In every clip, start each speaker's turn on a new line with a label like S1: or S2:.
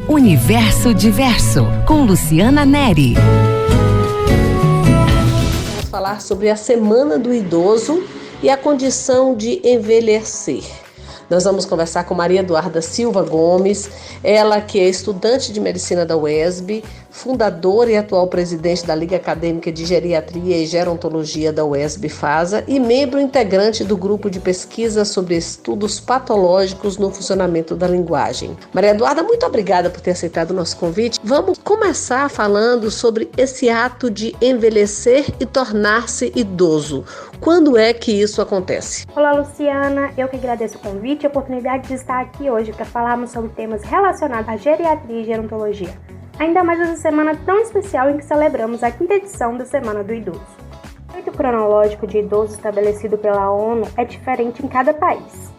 S1: Universo Diverso, com Luciana Neri.
S2: Vamos falar sobre a Semana do Idoso e a condição de envelhecer. Nós vamos conversar com Maria Eduarda Silva Gomes, ela que é estudante de medicina da UESB, fundadora e atual presidente da Liga Acadêmica de Geriatria e Gerontologia da UESB-FASA e membro integrante do grupo de pesquisa sobre estudos patológicos no funcionamento da linguagem. Maria Eduarda, muito obrigada por ter aceitado o nosso convite. Vamos começar falando sobre esse ato de envelhecer e tornar-se idoso. Quando é que isso acontece?
S3: Olá, Luciana. Eu que agradeço o convite e a oportunidade de estar aqui hoje para falarmos sobre temas relacionados à geriatria e gerontologia. Ainda mais nessa semana tão especial em que celebramos a 5ª edição da Semana do Idoso. O período cronológico de idoso estabelecido pela ONU é diferente em cada país.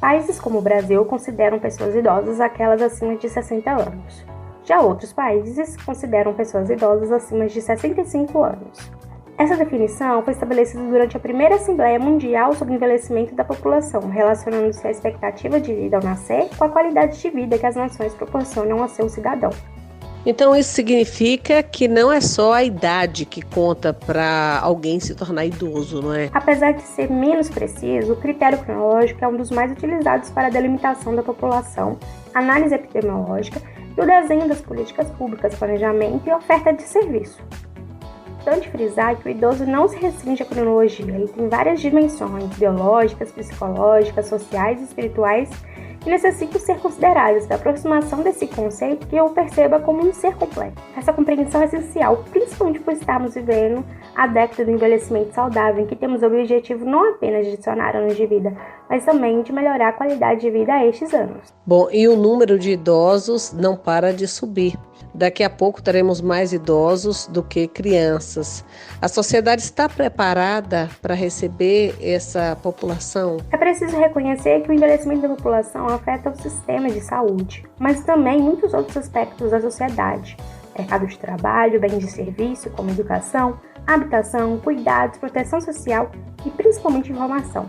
S3: Países como o Brasil consideram pessoas idosas aquelas acima de 60 anos. Já outros países consideram pessoas idosas acima de 65 anos. Essa definição foi estabelecida durante a primeira Assembleia Mundial sobre o Envelhecimento da População, relacionando-se à expectativa de vida ao nascer com a qualidade de vida que as nações proporcionam a seu cidadão.
S2: Então isso significa que não é só a idade que conta para alguém se tornar idoso, não é?
S3: Apesar de ser menos preciso, o critério cronológico é um dos mais utilizados para a delimitação da população, análise epidemiológica e o desenho das políticas públicas, planejamento e oferta de serviço. É importante frisar que o idoso não se restringe à cronologia, ele tem várias dimensões biológicas, psicológicas, sociais e espirituais que necessitam ser consideradas da aproximação desse conceito que eu perceba como um ser completo. Essa compreensão é essencial, principalmente por estarmos vivendo a década do envelhecimento saudável, em que temos o objetivo não apenas de adicionar anos de vida, mas também de melhorar a qualidade de vida a estes anos.
S2: Bom, e o número de idosos não para de subir. Daqui a pouco teremos mais idosos do que crianças. A sociedade está preparada para receber essa população?
S3: É preciso reconhecer que o envelhecimento da população afeta o sistema de saúde, mas também muitos outros aspectos da sociedade. Mercado de trabalho, bens de serviço, como educação, habitação, cuidados, proteção social e principalmente informação.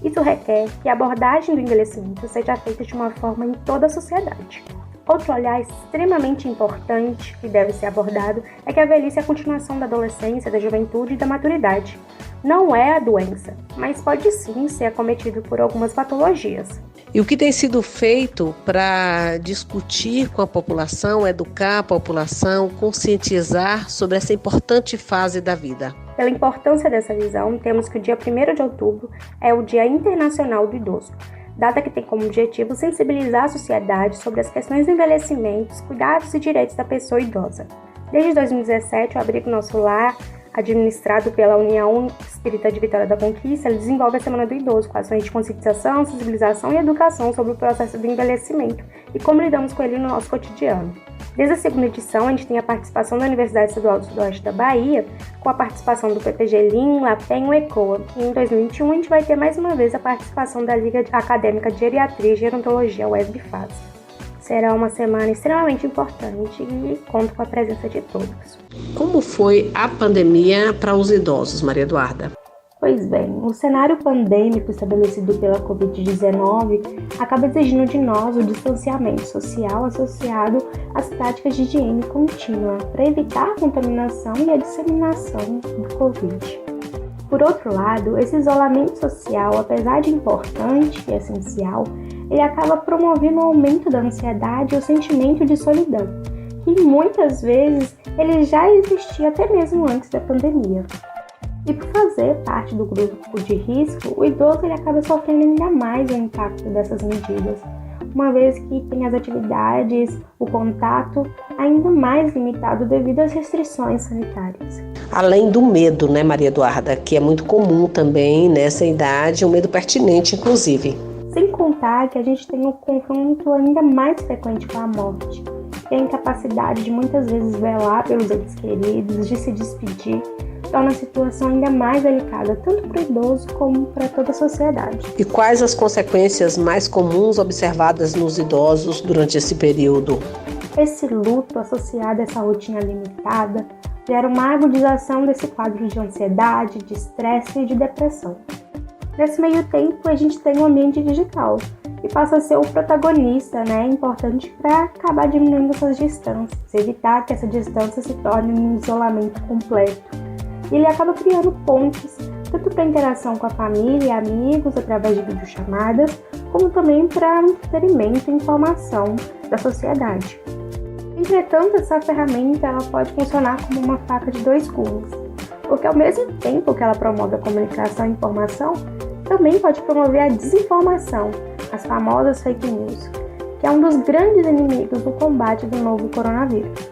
S3: Isso requer que a abordagem do envelhecimento seja feita de uma forma em toda a sociedade. Outro olhar extremamente importante que deve ser abordado é que a velhice é a continuação da adolescência, da juventude e da maturidade. Não é a doença, mas pode sim ser acometido por algumas patologias.
S2: E o que tem sido feito para discutir com a população, educar a população, conscientizar sobre essa importante fase da vida?
S3: Pela importância dessa visão, temos que o dia 1º de outubro é o Dia Internacional do Idoso, data que tem como objetivo sensibilizar a sociedade sobre as questões do envelhecimento, cuidados e direitos da pessoa idosa. Desde 2017, o Abrigo Nosso Lar, administrado pela União Espírita de Vitória da Conquista, ele desenvolve a Semana do Idoso, com ações de conscientização, sensibilização e educação sobre o processo do envelhecimento e como lidamos com ele no nosso cotidiano. Desde a 2ª edição, a gente tem a participação da Universidade Estadual do Sudoeste da Bahia, com a participação do PPG LIM, LAPEN e ECOA. E em 2021, a gente vai ter mais uma vez a participação da Liga Acadêmica de Geriatria e Gerontologia, UESB-FASA. Será uma semana extremamente importante e conto com a presença de todos.
S2: Como foi a pandemia para os idosos, Maria Eduarda?
S3: Pois bem, o cenário pandêmico estabelecido pela Covid-19 acaba exigindo de nós o distanciamento social associado às práticas de higiene contínua para evitar a contaminação e a disseminação do Covid. Por outro lado, esse isolamento social, apesar de importante e essencial, ele acaba promovendo o aumento da ansiedade e o sentimento de solidão, que muitas vezes ele já existia até mesmo antes da pandemia. E por fazer parte do grupo de risco, o idoso ele acaba sofrendo ainda mais o impacto dessas medidas, uma vez que tem as atividades, o contato ainda mais limitado devido às restrições sanitárias.
S2: Além do medo, né, Maria Eduarda, que é muito comum também nessa idade, um medo pertinente, inclusive.
S3: Sem contar que a gente tem um confronto ainda mais frequente com a morte, e a incapacidade de muitas vezes velar pelos entes queridos, de se despedir, torna a situação ainda mais delicada, tanto para o idoso como para toda a sociedade.
S2: E quais as consequências mais comuns observadas nos idosos durante esse período?
S3: Esse luto associado a essa rotina limitada gera uma agudização desse quadro de ansiedade, de estresse e de depressão. Nesse meio tempo, a gente tem o ambiente digital, e passa a ser o protagonista, importante para acabar diminuindo essas distâncias, evitar que essa distância se torne um isolamento completo. E ele acaba criando pontes, tanto para interação com a família e amigos através de videochamadas, como também para entretenimento e informação da sociedade. Entretanto, essa ferramenta ela pode funcionar como uma faca de dois gumes, porque ao mesmo tempo que ela promove a comunicação e informação, também pode promover a desinformação, as famosas fake news, que é um dos grandes inimigos do combate do novo coronavírus.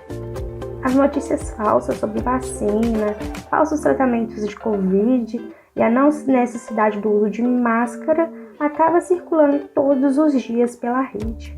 S3: As notícias falsas sobre vacina, falsos tratamentos de Covid e a não necessidade do uso de máscara acaba circulando todos os dias pela rede.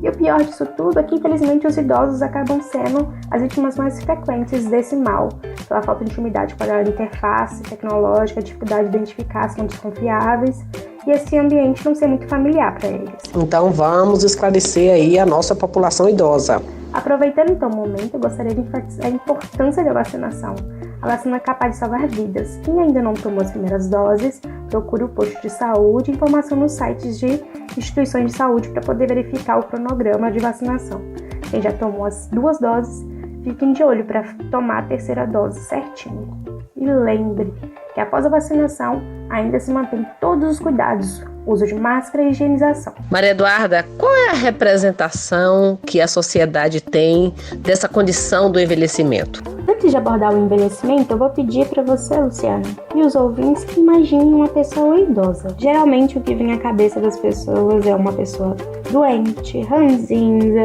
S3: E o pior disso tudo é que, infelizmente, os idosos acabam sendo as vítimas mais frequentes desse mal, pela falta de intimidade com a interface tecnológica, a dificuldade de identificar se são desconfiáveis e esse ambiente não ser muito familiar para eles.
S2: Então vamos esclarecer aí a nossa população idosa.
S3: Aproveitando então o momento, eu gostaria de enfatizar a importância da vacinação. A vacina é capaz de salvar vidas. Quem ainda não tomou as primeiras doses, procure o posto de saúde e informação nos sites de instituições de saúde para poder verificar o cronograma de vacinação. Quem já tomou as 2 doses, fiquem de olho para tomar a 3ª dose certinho. E lembre que após a vacinação, ainda se mantém todos os cuidados, uso de máscara e higienização.
S2: Maria Eduarda, qual é a representação que a sociedade tem dessa condição do envelhecimento?
S3: Antes de abordar o envelhecimento, eu vou pedir para você, Luciana, e os ouvintes que imaginem uma pessoa idosa. Geralmente o que vem à cabeça das pessoas é uma pessoa doente, ranzinza,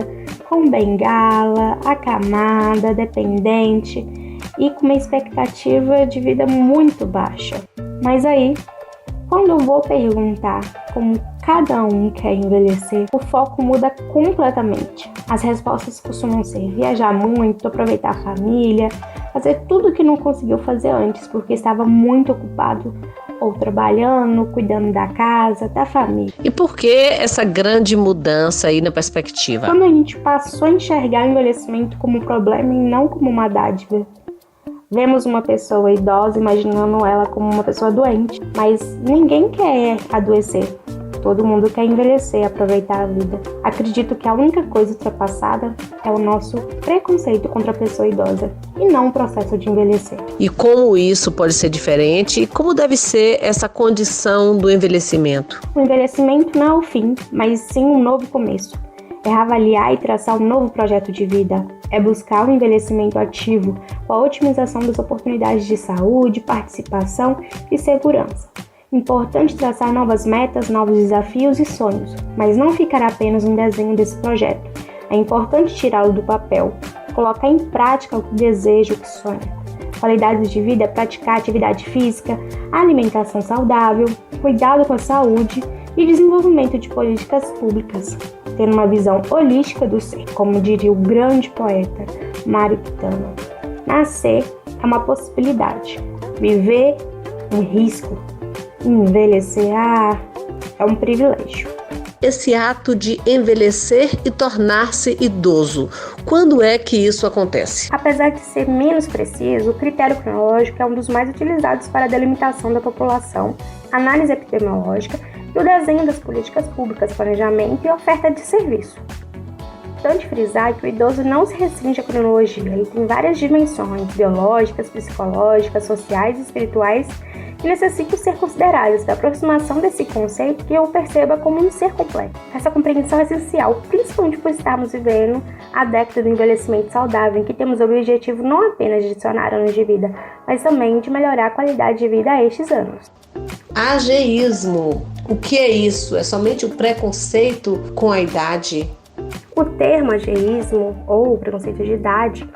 S3: com bengala, acamada, dependente e com uma expectativa de vida muito baixa. Mas aí, quando eu vou perguntar como cada um quer envelhecer, o foco muda completamente. As respostas costumam ser viajar muito, aproveitar a família, fazer tudo o que não conseguiu fazer antes porque estava muito ocupado ou trabalhando, cuidando da casa, da família.
S2: E por que essa grande mudança aí na perspectiva?
S3: Quando a gente passou a enxergar o envelhecimento como um problema e não como uma dádiva. Vemos uma pessoa idosa imaginando ela como uma pessoa doente, mas ninguém quer adoecer. Todo mundo quer envelhecer, aproveitar a vida. Acredito que a única coisa ultrapassada é o nosso preconceito contra a pessoa idosa e não o processo de envelhecer.
S2: E como isso pode ser diferente? E como deve ser essa condição do envelhecimento?
S3: O envelhecimento não é o fim, mas sim um novo começo. É avaliar e traçar um novo projeto de vida. É buscar um envelhecimento ativo com a otimização das oportunidades de saúde, participação e segurança. Importante traçar novas metas, novos desafios e sonhos, mas não ficar apenas um desenho desse projeto. É importante tirá-lo do papel, colocar em prática o que deseja, o que sonha. Qualidades de vida é praticar atividade física, alimentação saudável, cuidado com a saúde e desenvolvimento de políticas públicas, tendo uma visão holística do ser, como diria o grande poeta Mário Quintana. Nascer é uma possibilidade, viver um risco, envelhecer é um privilégio.
S2: Esse ato de envelhecer e tornar-se idoso, quando é que isso acontece?
S3: Apesar de ser menos preciso, o critério cronológico é um dos mais utilizados para a delimitação da população, análise epidemiológica e o desenho das políticas públicas, planejamento e oferta de serviço. Importante frisar que o idoso não se restringe à cronologia, ele tem várias dimensões biológicas, psicológicas, sociais e espirituais que necessitam ser consideradas da aproximação desse conceito que eu perceba como um ser completo. Essa compreensão é essencial, principalmente por estarmos vivendo a década do envelhecimento saudável, em que temos o objetivo não apenas de adicionar anos de vida, mas também de melhorar a qualidade de vida a estes anos.
S2: Ageísmo, o que é isso? É somente o preconceito com a idade?
S3: O termo ageísmo, ou preconceito de idade,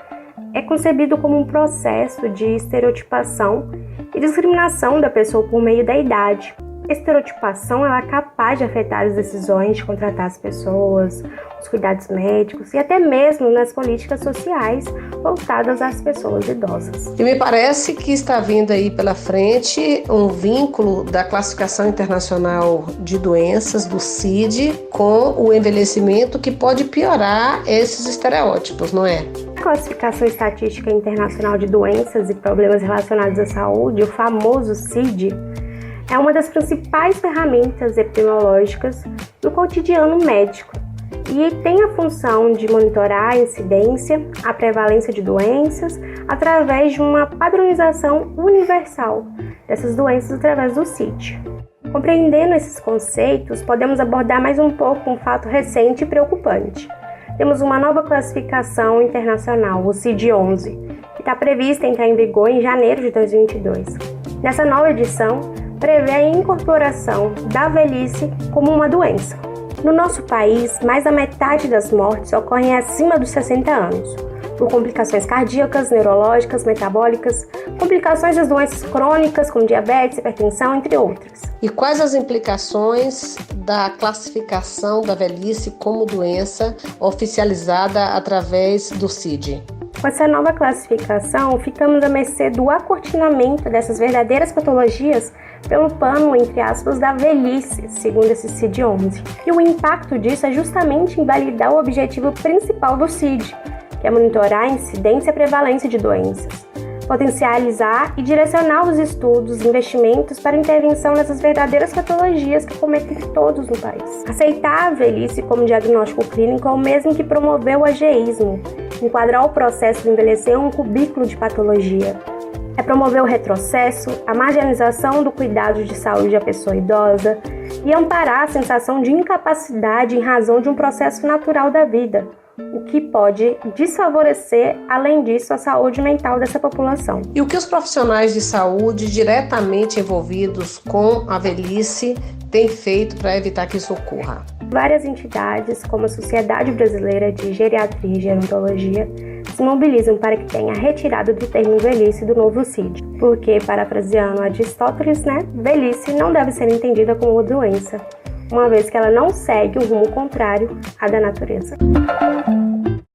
S3: é concebido como um processo de estereotipação e discriminação da pessoa por meio da idade. A estereotipação ela é capaz de afetar as decisões de contratar as pessoas, os cuidados médicos e até mesmo nas políticas sociais voltadas às pessoas idosas.
S2: E me parece que está vindo aí pela frente um vínculo da Classificação Internacional de Doenças, do CID, com o envelhecimento que pode piorar esses estereótipos, não é?
S3: A Classificação Estatística Internacional de Doenças e Problemas Relacionados à Saúde, o famoso CID, é uma das principais ferramentas epidemiológicas do cotidiano médico e tem a função de monitorar a incidência, a prevalência de doenças através de uma padronização universal dessas doenças através do CID. Compreendendo esses conceitos, podemos abordar mais um pouco um fato recente e preocupante. Temos uma nova classificação internacional, o CID-11, que está prevista entrar em vigor em janeiro de 2022. Nessa nova edição, prevê a incorporação da velhice como uma doença. No nosso país, mais da metade das mortes ocorrem acima dos 60 anos, por complicações cardíacas, neurológicas, metabólicas, complicações das doenças crônicas como diabetes, hipertensão, entre outras.
S2: E quais as implicações da classificação da velhice como doença oficializada através do CID?
S3: Com essa nova classificação, ficamos à mercê do acortinamento dessas verdadeiras patologias pelo pano, entre aspas, da velhice, segundo esse CID-11. E o impacto disso é justamente invalidar o objetivo principal do CID, que é monitorar a incidência e a prevalência de doenças, potencializar e direcionar os estudos e investimentos para intervenção nessas verdadeiras patologias que cometem todos no país. Aceitar a velhice como diagnóstico clínico é o mesmo que promover o ageísmo, enquadrar o processo de envelhecer em um cubículo de patologia. É promover o retrocesso, a marginalização do cuidado de saúde da pessoa idosa e amparar a sensação de incapacidade em razão de um processo natural da vida, o que pode desfavorecer, além disso, a saúde mental dessa população.
S2: E o que os profissionais de saúde diretamente envolvidos com a velhice têm feito para evitar que isso ocorra?
S3: Várias entidades, como a Sociedade Brasileira de Geriatria e Gerontologia, se mobilizam para que tenha a retirada do termo velhice do novo CID, porque, parafraseando Aristóteles, velhice não deve ser entendida como doença, uma vez que ela não segue o rumo contrário à da natureza.